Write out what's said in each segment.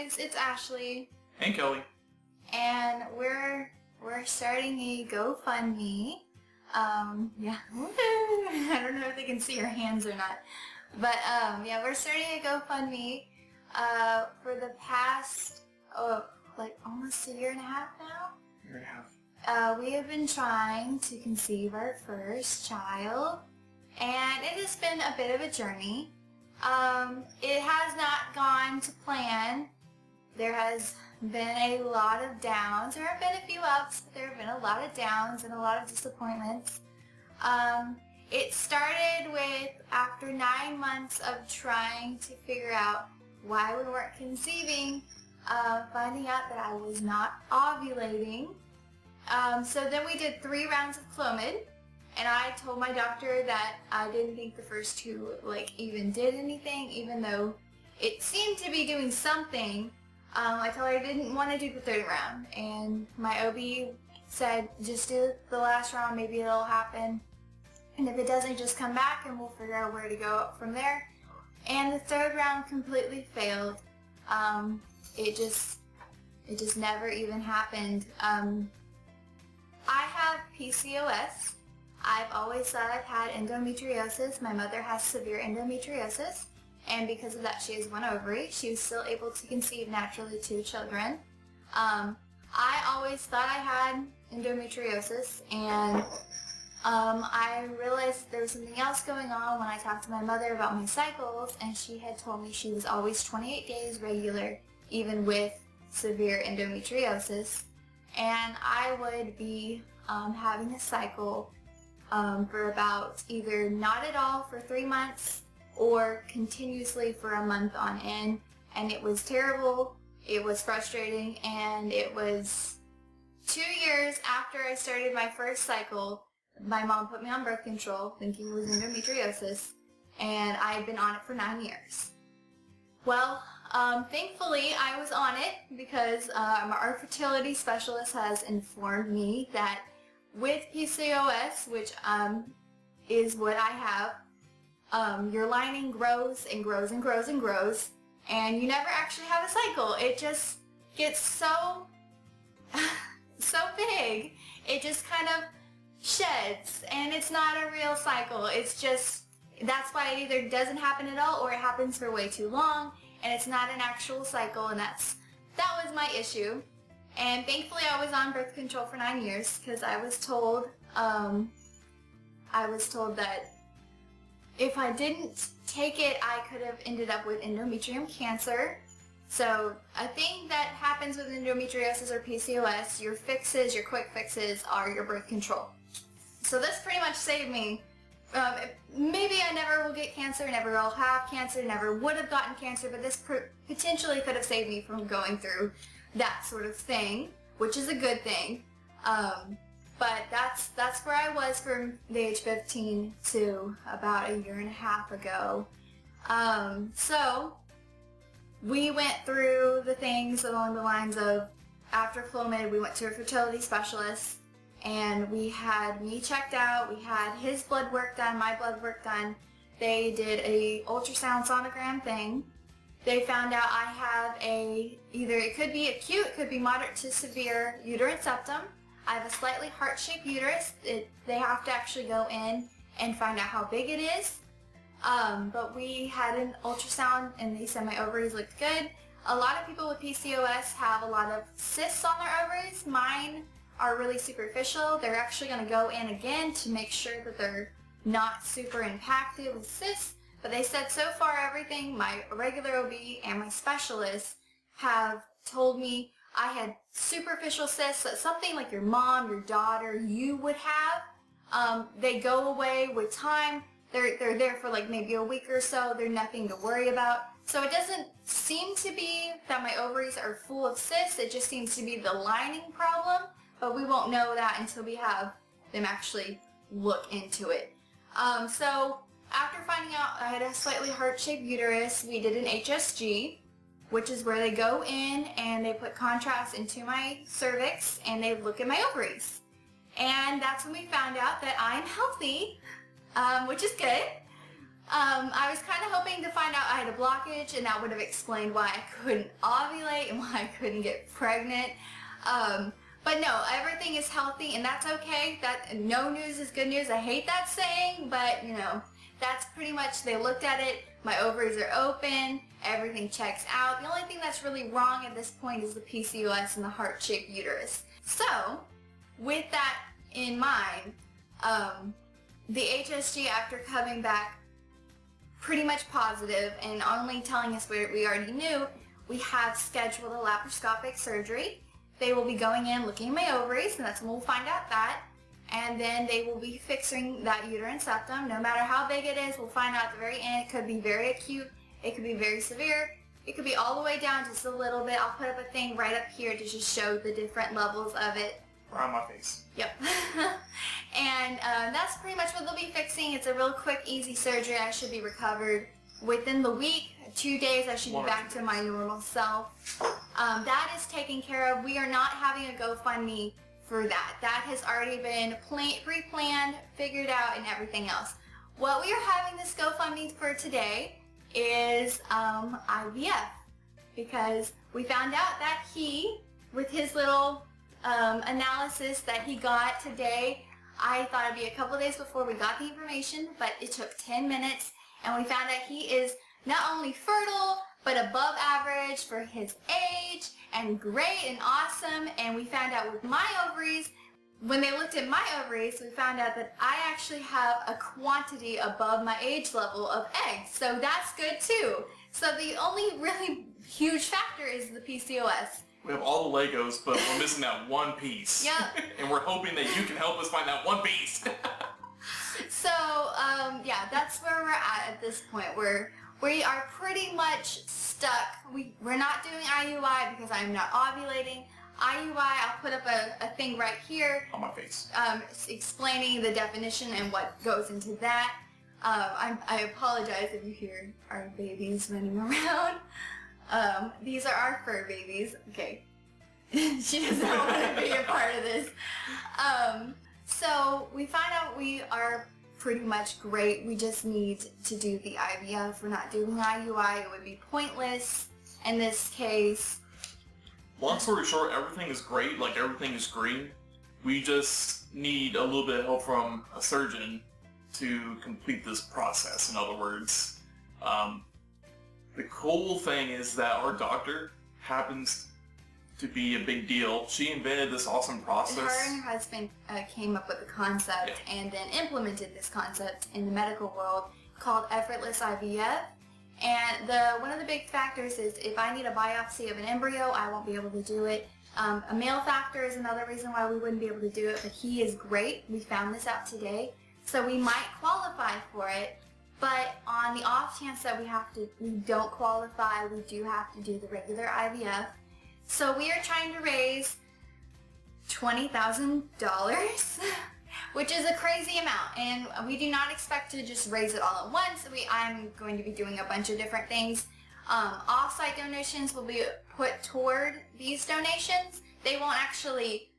guys, it's Ashley. And Kelly. And we're starting a GoFundMe. Yeah. I don't know if they can see your hands or not. But yeah, we're starting a GoFundMe for the past like almost a year and a half now. Year and a half. We have been trying to conceive our first child, and it has been a bit of a journey. It has not gone to plan. There has been a lot of downs. There have been a few ups, but there have been a lot of downs and a lot of disappointments. It started with, after 9 months of trying to figure out why we weren't conceiving, finding out that I was not ovulating. So then we did 3 rounds of clomid, and I told my doctor that I didn't think the first 2 even did anything, even though it seemed to be doing something. I told her I didn't want to do the 3rd round, and my OB said just do the last round, maybe it'll happen, and if it doesn't, just come back and we'll figure out where to go from there. And the 3rd round completely failed. It just never even happened. I have PCOS. I've always thought I've had endometriosis. My mother has severe endometriosis, and because of that she has 1 ovary. She was still able to conceive naturally 2 children. I always thought I had endometriosis, and I realized there was something else going on when I talked to my mother about my cycles, and she had told me she was always 28 days regular, even with severe endometriosis, and I would be having a cycle for about either not at all for 3 months or continuously for a month on end, and it was terrible, it was frustrating, and it was 2 years after I started my first cycle. My mom put me on birth control thinking it was endometriosis, and I had been on it for 9 years. Well, thankfully I was on it because our fertility specialist has informed me that with PCOS, which is what I have, your lining grows and grows and grows and grows, and you never actually have a cycle. It just gets so big. It just kind of sheds, and it's not a real cycle. It's just, that's why it either doesn't happen at all or it happens for way too long, and it's not an actual cycle, and that was my issue. And thankfully I was on birth control for 9 years because I was told that if I didn't take it, I could have ended up with endometrium cancer. So a thing that happens with endometriosis or PCOS, your fixes, your quick fixes, are your birth control. So this pretty much saved me. Maybe I never will get cancer, never will have cancer, never would have gotten cancer, but this potentially could have saved me from going through that sort of thing, which is a good thing. But that's where I was from the age 15 to about a year and a half ago. So we went through the things along the lines of, after clomid, we went to a fertility specialist, and we had me checked out, we had his blood work done, my blood work done. They did a ultrasound sonogram thing. They found out I have either it could be acute, it could be moderate to severe uterine septum. I have a slightly heart-shaped uterus. They have to actually go in and find out how big it is. But we had an ultrasound, and they said my ovaries looked good. A lot of people with PCOS have a lot of cysts on their ovaries. Mine are really superficial. They're actually going to go in again to make sure that they're not super impacted with cysts. But they said so far everything, my regular OB and my specialist have told me I had superficial cysts, so something like your mom, your daughter, you would have. They go away with time. They're there for like maybe a week or so. They're nothing to worry about. So it doesn't seem to be that my ovaries are full of cysts. It just seems to be the lining problem. But we won't know that until we have them actually look into it. So after finding out I had a slightly heart-shaped uterus, we did an HSG, which is where they go in and they put contrast into my cervix and they look at my ovaries. And that's when we found out that I'm healthy, which is good. I was kind of hoping to find out I had a blockage, and that would have explained why I couldn't ovulate and why I couldn't get pregnant. But no, everything is healthy, and that's okay. That no news is good news. I hate that saying, but you know, that's pretty much, they looked at it. My ovaries are open. Everything checks out. The only thing that's really wrong at this point is the PCOS and the heart-shaped uterus. So, with that in mind, the HSG, after coming back pretty much positive and only telling us what we already knew, we have scheduled a laparoscopic surgery. They will be going in looking at my ovaries, and that's when we'll find out that. And then they will be fixing that uterine septum. No matter how big it is, we'll find out at the very end. It could be very acute. It could be very severe. It could be all the way down just a little bit. I'll put up a thing right up here to just show the different levels of it. Around my face. Yep. And that's pretty much what they'll be fixing. It's a real quick, easy surgery. I should be recovered within the week. 2 days, I should be back to my normal self. That is taken care of. We are not having a GoFundMe for that. That has already been pre-planned, figured out, and everything else. What we are having this GoFundMe for today is IVF, because we found out that he, with his little analysis that he got today, I thought it'd be a couple days before we got the information, but it took 10 minutes, and we found out he is not only fertile, but above average for his age, and great and awesome. And we found out with my ovaries, when they looked at my ovaries, we found out that I actually have a quantity above my age level of eggs. So that's good too. So the only really huge factor is the PCOS. We have all the Legos, but we're missing that one piece. Yep. And we're hoping that you can help us find that one piece. So, yeah, that's where we're at this point. We are pretty much stuck. We're not doing IUI because I'm not ovulating. IUI, I'll put up a thing right here. On my face. Explaining the definition and what goes into that. I apologize if you hear our babies running around. These are our fur babies. Okay. She does not want to be a part of this. So we find out we are pretty much great. We just need to do the IVF. We're not doing IUI. It would be pointless in this case. Long story short, everything is great. Like, everything is green. We just need a little bit of help from a surgeon to complete this process. In other words, the cool thing is that our doctor happens to be a big deal. She invented this awesome process. Her and her husband came up with the concept and then implemented this concept in the medical world called effortless IVF. And one of the big factors is if I need a biopsy of an embryo, I won't be able to do it. A male factor is another reason why we wouldn't be able to do it, but he is great. We found this out today. So we might qualify for it, but on the off chance that we don't qualify, we do have to do the regular IVF. So we are trying to raise $20,000, which is a crazy amount, and we do not expect to just raise it all at once. I'm going to be doing a bunch of different things. Off-site donations will be put toward these donations. They won't actually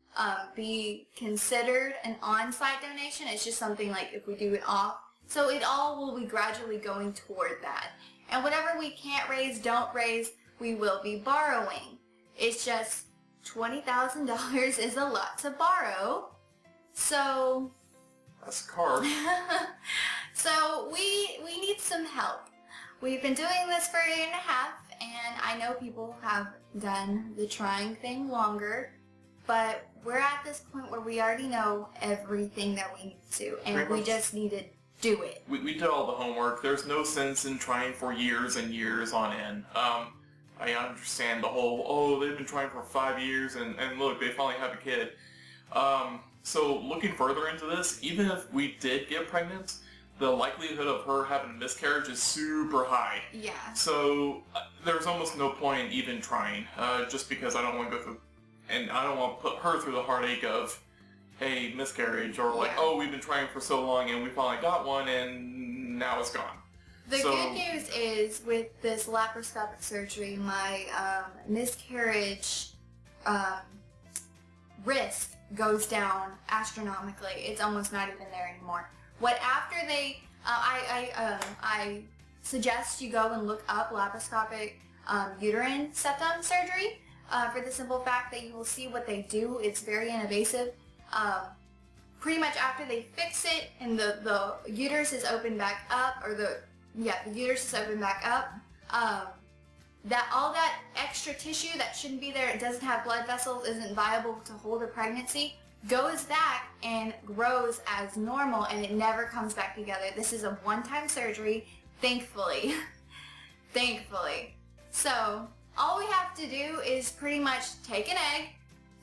be considered an on-site donation. It's just something like if we do it off. So it all will be gradually going toward that. And whatever we can't raise, don't raise, we will be borrowing. It's just $20,000 is a lot to borrow. So that's a car. So we need some help. We've been doing this for a year and a half, and I know people have done the trying thing longer, but we're at this point where we already know everything that we need to, and we just need to do it. We did all the homework. There's no sense in trying for years and years on end. I understand the whole, they've been trying for 5 years, and look, they finally have a kid. So looking further into this, even if we did get pregnant, the likelihood of her having a miscarriage is super high. Yeah. So there's almost no point even trying, just because I don't want to go through, and I don't want to put her through the heartache of a miscarriage, or like, oh, we've been trying for so long and we finally got one and now it's gone. The good news is with this laparoscopic surgery, my miscarriage risk goes down astronomically. It's almost not even there anymore. After they I suggest you go and look up laparoscopic uterine septum surgery for the simple fact that you will see what they do. It's very invasive. Pretty much after they fix it and the uterus is opened back up, or the uterus is opened back up, that all that extra tissue that shouldn't be there, it doesn't have blood vessels, isn't viable to hold a pregnancy, goes back and grows as normal, and it never comes back together. This is a one-time surgery, thankfully. Thankfully. So all we have to do is pretty much take an egg,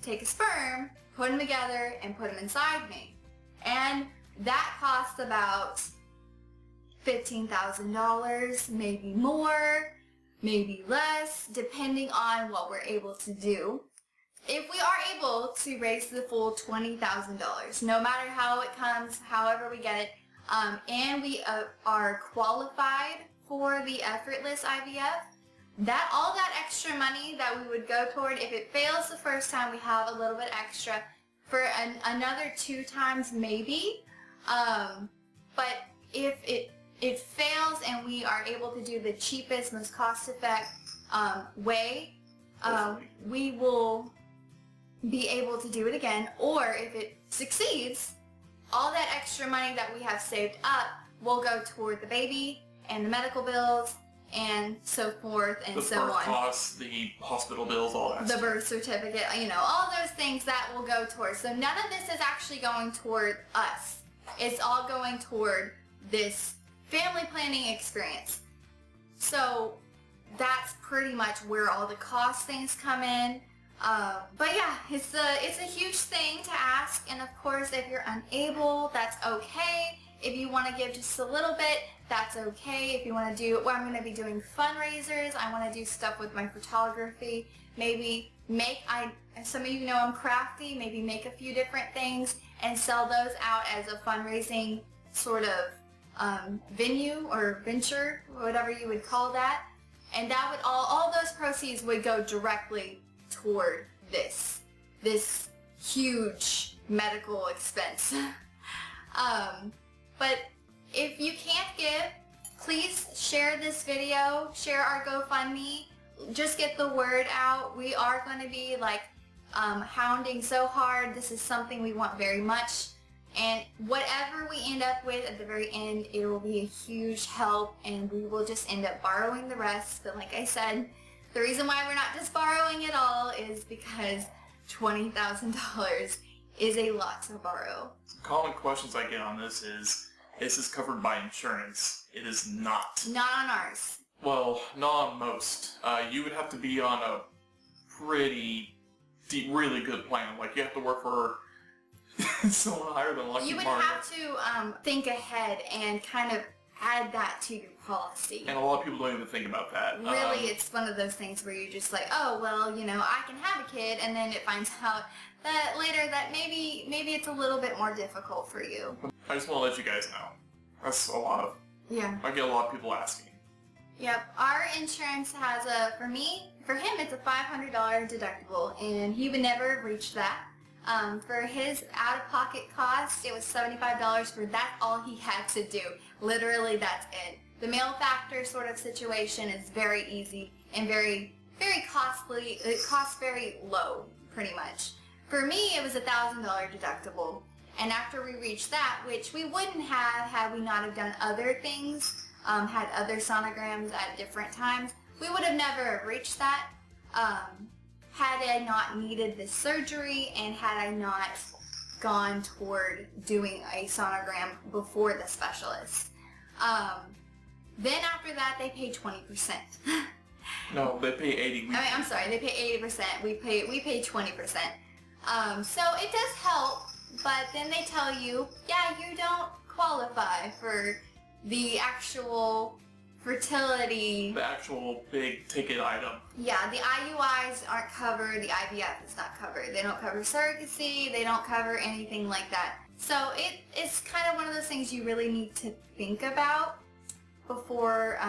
take a sperm, put them together, and put them inside me. And that costs about $15,000, maybe more, maybe less, depending on what we're able to do. If we are able to raise the full $20,000, no matter how it comes, however we get it, and we are qualified for the effortless IVF, that all that extra money that we would go toward, if it fails the first time, we have a little bit extra for another 2 times maybe. But if it fails and we are able to do the cheapest, most cost-effective way, we will be able to do it again. Or if it succeeds, all that extra money that we have saved up will go toward the baby and the medical bills and so forth and so on. The birth costs, the hospital bills, all that The stuff. birth certificate, you know, all those things that will go towards. So none of this is actually going toward us. It's all going toward this family planning experience. So that's pretty much where all the cost things come in. But yeah, it's a huge thing to ask, and of course if you're unable, that's okay. If you want to give just a little bit, that's okay. If you want to do, well, I'm going to be doing fundraisers. I want to do stuff with my photography. Maybe some of you know I'm crafty, maybe make a few different things and sell those out as a fundraising sort of venue or venture, whatever you would call that. And that would all those proceeds would go directly toward this huge medical expense. But if you can't give, please share this video, share our GoFundMe, just get the word out. We are going to be like hounding so hard. This is something we want very much, and whatever we end up with at the very end, it will be a huge help, and we will just end up borrowing the rest. But like I said, the reason why we're not just borrowing it all is because $20,000 is a lot to borrow. Some common questions I get on this is this covered by insurance? It is not. Not on ours. Well, not on most. You would have to be on a pretty really good plan. Like, you have to work for someone higher than Lucky You would Mark. have to think ahead and kind of add that to your policy. And a lot of people don't even think about that. Really, it's one of those things where you're just like, oh, well, you know, I can have a kid, and then it finds out that later that maybe it's a little bit more difficult for you. I just want to let you guys know. That's a lot of... Yeah. I get a lot of people asking. Yep. Our insurance has for him, it's a $500 deductible, and he would never reach that. For his out-of-pocket cost, it was $75 for that's all he had to do. Literally, that's it. The male factor sort of situation is very easy and very, very costly. It costs very low, pretty much. For me, it was a $1,000 deductible. And after we reached that, which we wouldn't have had we not have done other things, had other sonograms at different times, we would have never reached that had I not needed this surgery and had I not gone toward doing a sonogram before the specialist. Then after that, they pay 20%. No, they pay 80. I'm sorry, they pay 80%. We pay 20%. So it does help, but then they tell you, yeah, you don't qualify for the actual fertility. The actual big ticket item. Yeah, the IUIs aren't covered, the IVF is not covered. They don't cover surrogacy, they don't cover anything like that. So it's kind of one of those things you really need to think about before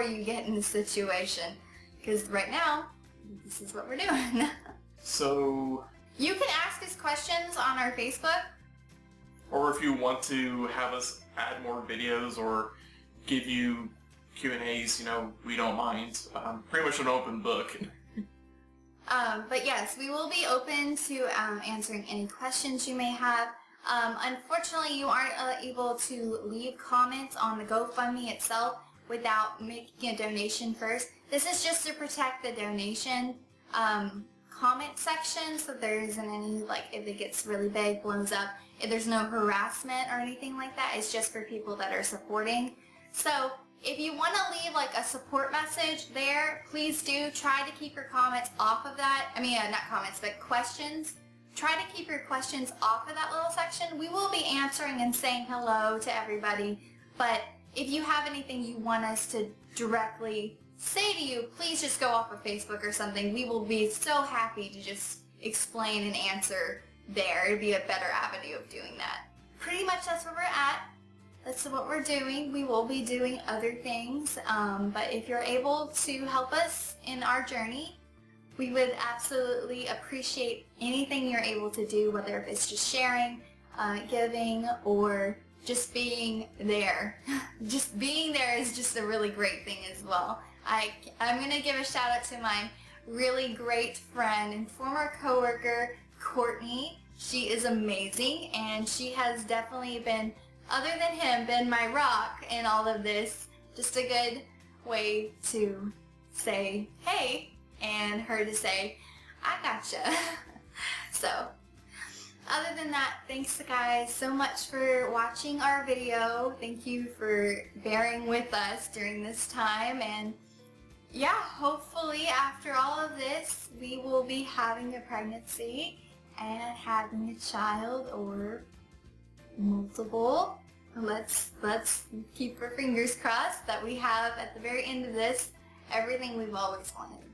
you get in the situation. Because right now, this is what we're doing. So... You can ask us questions on our Facebook. Or if you want to have us add more videos or give you Q&As, we don't mind. Pretty much an open book. But yes, we will be open to answering any questions you may have. Unfortunately, you aren't able to leave comments on the GoFundMe itself without making a donation first. This is just to protect the donation comment section, so there isn't any, like, if it gets really big, blows up, if there's no harassment or anything like that. It's just for people that are supporting. So if you want to leave like a support message there, please do try to keep your comments off of that. I mean, not comments, but questions. Try to keep your questions off of that little section. We will be answering and saying hello to everybody, but if you have anything you want us to directly say to you, please just go off of Facebook or something. We will be so happy to just explain and answer there. It'd be a better avenue of doing that. Pretty much that's where we're at. That's what we're doing. We will be doing other things, but if you're able to help us in our journey, we would absolutely appreciate anything you're able to do, whether it's just sharing, giving, or just being there. Just being there is just a really great thing as well. I'm going to give a shout out to my really great friend and former coworker, Courtney. She is amazing, and she has definitely been, other than him, been my rock in all of this. Just a good way to say hey, and her to say, I gotcha. So, other than that, thanks guys so much for watching our video. Thank you for bearing with us during this time, and yeah, hopefully after all of this, we will be having a pregnancy and having a child or multiple. Let's keep our fingers crossed that we have at the very end of this everything we've always wanted.